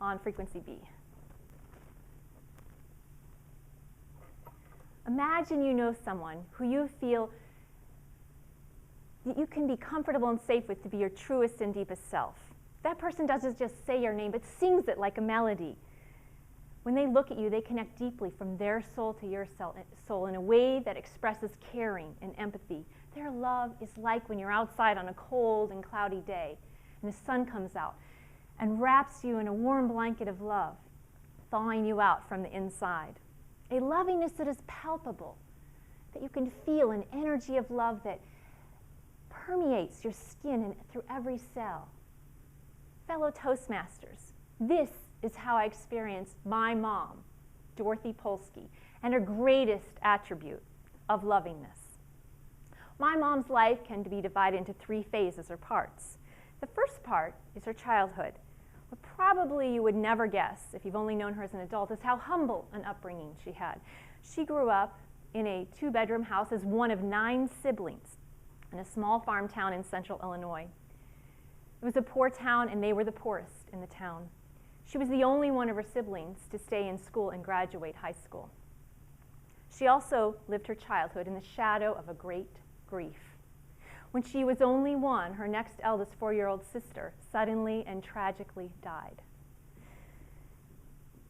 on frequency B. Imagine you know someone who you feel that you can be comfortable and safe with to be your truest and deepest self. That person doesn't just say your name, but sings it like a melody. When they look at you, they connect deeply from their soul to your soul in a way that expresses caring and empathy. Their love is like when you're outside on a cold and cloudy day, and the sun comes out and wraps you in a warm blanket of love, thawing you out from the inside. A lovingness that is palpable, that you can feel, an energy of love that permeates your skin and through every cell. Fellow Toastmasters, this is how I experienced my mom, Dorothy Polsky, and her greatest attribute of lovingness. My mom's life can be divided into 3 phases or parts. The first part is her childhood. What probably you would never guess, if you've only known her as an adult, is how humble an upbringing she had. She grew up in a 2-bedroom house as one of 9 siblings in a small farm town in central Illinois. It was a poor town, and they were the poorest in the town. She was the only one of her siblings to stay in school and graduate high school. She also lived her childhood in the shadow of a great grief. When she was only 1, her next eldest 4-year-old sister suddenly and tragically died.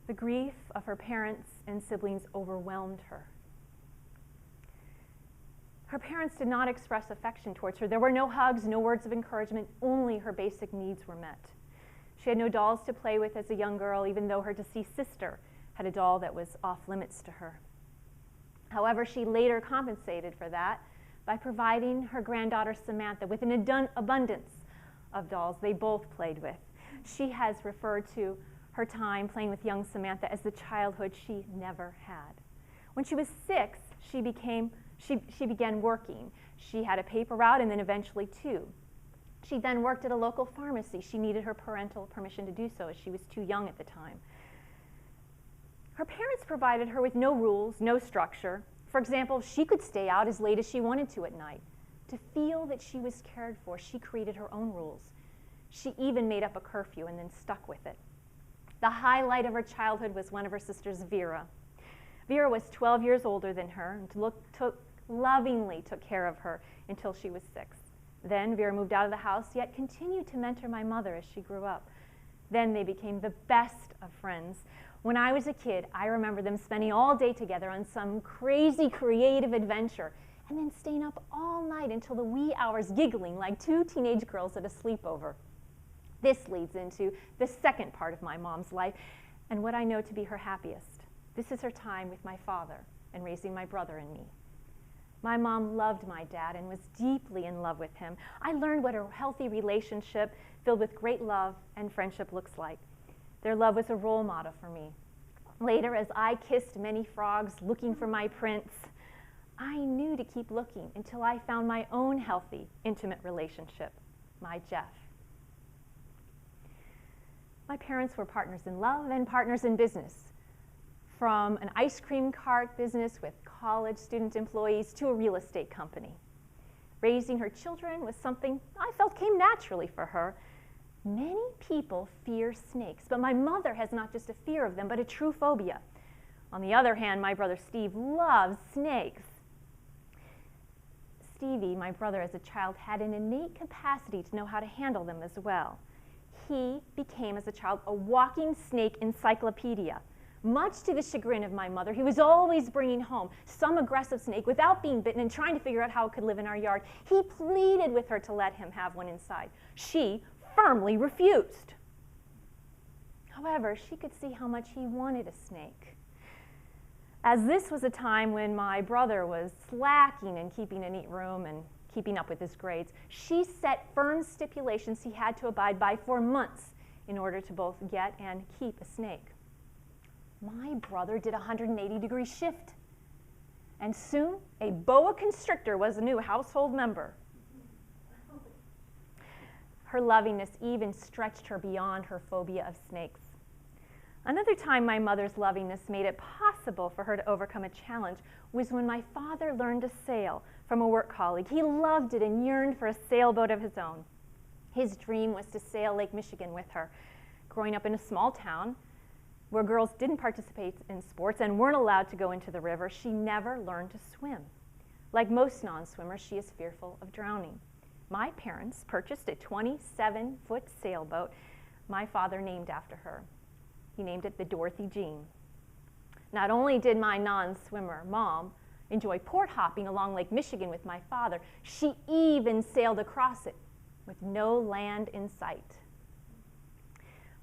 The grief of her parents and siblings overwhelmed her. Her parents did not express affection towards her. There were no hugs, no words of encouragement, only her basic needs were met. She had no dolls to play with as a young girl, even though her deceased sister had a doll that was off limits to her. However, she later compensated for that by providing her granddaughter Samantha with an abundance of dolls they both played with. She has referred to her time playing with young Samantha as the childhood she never had. When she was 6, she began working. She had a paper route and then eventually 2. She then worked at a local pharmacy. She needed her parental permission to do so as she was too young at the time. Her parents provided her with no rules, no structure. For example, she could stay out as late as she wanted to at night. To feel that she was cared for, she created her own rules. She even made up a curfew and then stuck with it. The highlight of her childhood was one of her sisters, Vera. Vera was 12 years older than her and lovingly took care of her until she was 6. Then Vera moved out of the house, yet continued to mentor my mother as she grew up. Then they became the best of friends. When I was a kid, I remember them spending all day together on some crazy creative adventure and then staying up all night until the wee hours giggling like 2 teenage girls at a sleepover. This leads into the second part of my mom's life and what I know to be her happiest. This is her time with my father and raising my brother and me. My mom loved my dad and was deeply in love with him. I learned what a healthy relationship filled with great love and friendship looks like. Their love was a role model for me. Later, as I kissed many frogs looking for my prince, I knew to keep looking until I found my own healthy, intimate relationship, my Jeff. My parents were partners in love and partners in business. From an ice cream cart business with college student employees to a real estate company. Raising her children was something I felt came naturally for her. Many people fear snakes, but my mother has not just a fear of them, but a true phobia. On the other hand, my brother Steve loves snakes. Stevie, my brother as a child, had an innate capacity to know how to handle them as well. He became, as a child, a walking snake encyclopedia. Much to the chagrin of my mother, he was always bringing home some aggressive snake without being bitten and trying to figure out how it could live in our yard. He pleaded with her to let him have one inside. She firmly refused. However, she could see how much he wanted a snake. As this was a time when my brother was slacking in keeping a neat room and keeping up with his grades, she set firm stipulations he had to abide by for months in order to both get and keep a snake. My brother did a 180-degree shift, and soon a boa constrictor was a new household member. Her lovingness even stretched her beyond her phobia of snakes. Another time my mother's lovingness made it possible for her to overcome a challenge was when my father learned to sail from a work colleague. He loved it and yearned for a sailboat of his own. His dream was to sail Lake Michigan with her. Growing up in a small town where girls didn't participate in sports and weren't allowed to go into the river, she never learned to swim. Like most non-swimmers, she is fearful of drowning. My parents purchased a 27-foot sailboat my father named after her. He named it the Dorothy Jean. Not only did my non-swimmer mom enjoy port hopping along Lake Michigan with my father, she even sailed across it with no land in sight.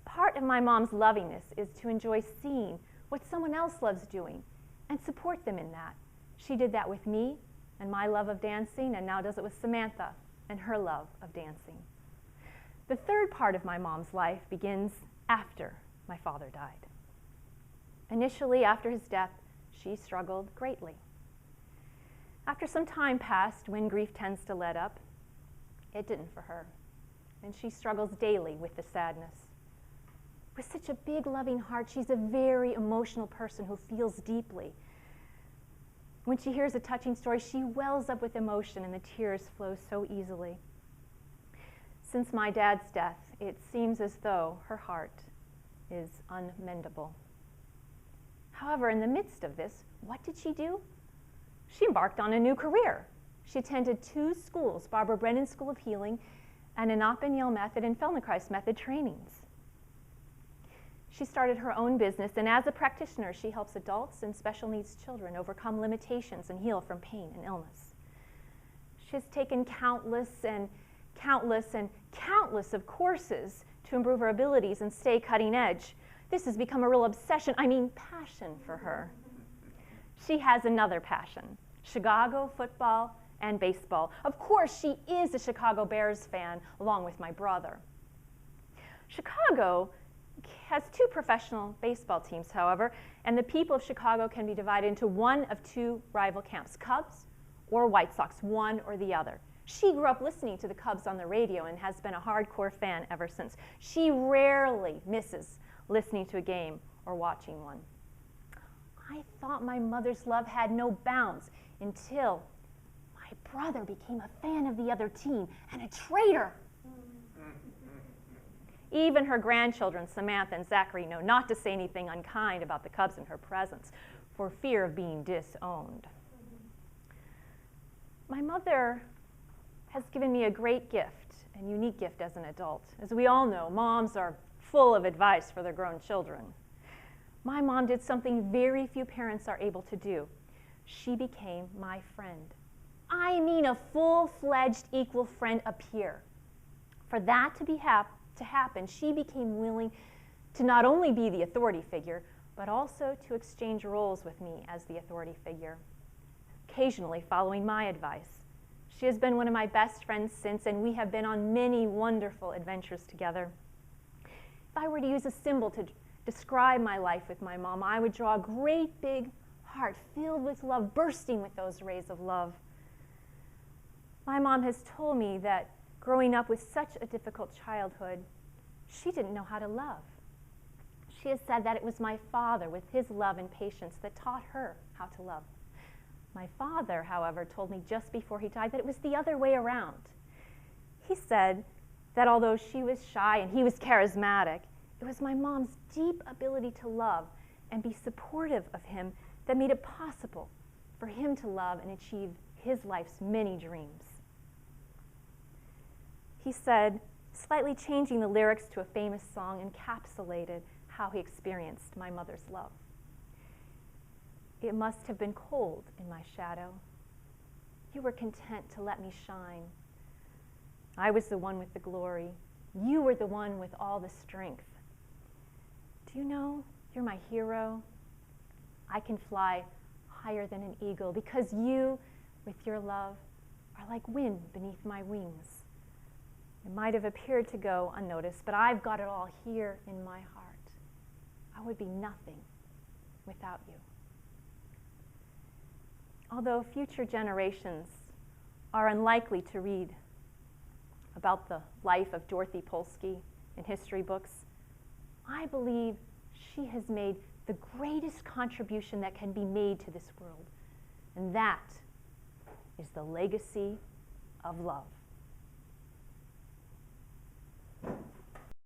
Part of my mom's lovingness is to enjoy seeing what someone else loves doing and support them in that. She did that with me and my love of dancing, and now does it with Samantha and her love of dancing. The third part of my mom's life begins after my father died. Initially, after his death, she struggled greatly. After some time passed, when grief tends to let up, it didn't for her, and she struggles daily with the sadness. With such a big, loving heart, she's a very emotional person who feels deeply. When she hears a touching story, she wells up with emotion and the tears flow so easily. Since my dad's death, it seems as though her heart is unmendable. However, in the midst of this, what did she do? She embarked on a new career. She attended 2 schools, Barbara Brennan School of Healing and an Oppenhiel Method and Feldenkrais Method trainings. She started her own business, and as a practitioner, she helps adults and special needs children overcome limitations and heal from pain and illness. She has taken countless of courses to improve her abilities and stay cutting edge. This has become a real obsession, passion for her. She has another passion, Chicago football and baseball. Of course, she is a Chicago Bears fan, along with my brother. Chicago has 2 professional baseball teams, however, and the people of Chicago can be divided into one of 2 rival camps, Cubs or White Sox, one or the other. She grew up listening to the Cubs on the radio and has been a hardcore fan ever since. She rarely misses listening to a game or watching one. I thought my mother's love had no bounds until my brother became a fan of the other team and a traitor. Even her grandchildren, Samantha and Zachary, know not to say anything unkind about the Cubs in her presence for fear of being disowned. My mother has given me a great gift, and unique gift as an adult. As we all know, moms are full of advice for their grown children. My mom did something very few parents are able to do. She became my friend. I mean a full-fledged equal friend, a peer. For that to happen, she became willing to not only be the authority figure, but also to exchange roles with me as the authority figure, occasionally following my advice. She has been one of my best friends since, and we have been on many wonderful adventures together. If I were to use a symbol to describe my life with my mom, I would draw a great big heart filled with love, bursting with those rays of love. My mom has told me that growing up with such a difficult childhood, she didn't know how to love. She has said that it was my father, with his love and patience, that taught her how to love. My father, however, told me just before he died that it was the other way around. He said that although she was shy and he was charismatic, it was my mom's deep ability to love and be supportive of him that made it possible for him to love and achieve his life's many dreams. He said, slightly changing the lyrics to a famous song encapsulated how he experienced my mother's love. It must have been cold in my shadow. You were content to let me shine. I was the one with the glory. You were the one with all the strength. Do you know you're my hero? I can fly higher than an eagle because you, with your love, are like wind beneath my wings. It might have appeared to go unnoticed, but I've got it all here in my heart. I would be nothing without you. Although future generations are unlikely to read about the life of Dorothy Polsky in history books, I believe she has made the greatest contribution that can be made to this world, and that is the legacy of love.